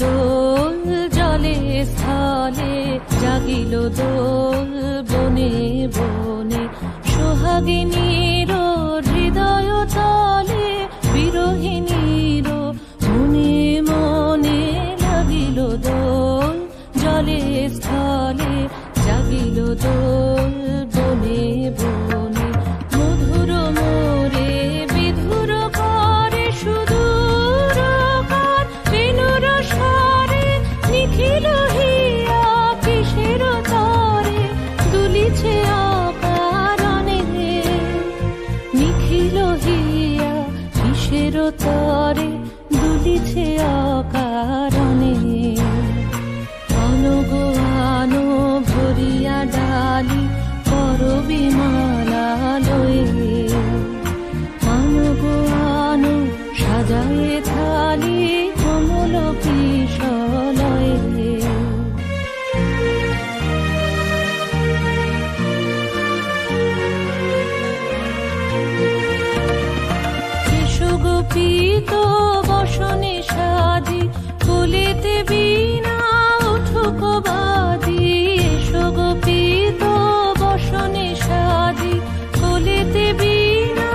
দোল জলে স্থলে, জাগিল দোল বনে বনে। সোহাগিনীর হৃদয় তলে, বিরহিণীর মনে মনে লাগিল দোল জলে স্থলে, জাগিল দোল বনে বনে। মধুর মোরে বিধুর করে সুদূর কার, বেণুর স্বরে নিখিল হিয়া কিসের তরে দুলিছে অকারণে। নিখিল হিয়া কিসের তরে দুলিছে অকারণে। আনো আনো ভরিয়া ডালি করবি মালা লয়ে, আনো আনো সাজায়ে থালি কমল কিশলয়ে। এসো গোপীত বসনে সাজি, কোলেতে বীণা উঠুক বাজি। এসো গোপীত বসনে সাজি, কোলেতে বীণা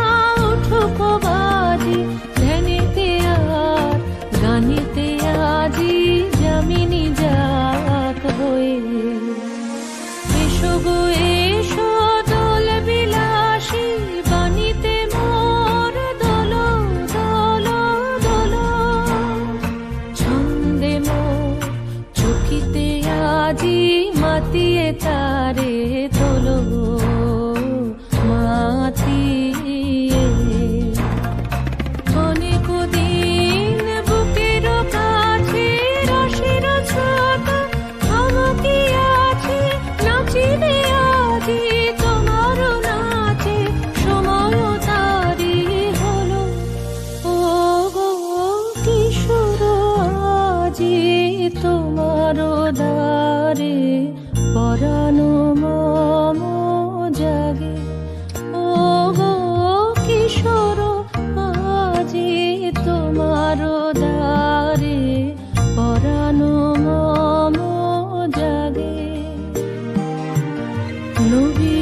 উঠুক বাজি। ধ্যানেতে আর গানেতে আজি যামিনী জাত হয়ে। এসো গো এসো দোল বিলাসী, বাণীতে মোর দোল দোল দোল। ছন্দে মোর চকিতে আজি মাতিয়ে তারে তোলো মাতিয়ে। অনেক দিন বুকের কাছে রসের ছোট থমকিয়াছে, নাচিবে আজি তোমার নাচে সময় তারি হলো। ও গো কিশোর আজি তোমার দ্বারে পরানো মম জাগে। ও গো কিশোর আজি তোমার দ্বারে পরানো মম জাগে। নবী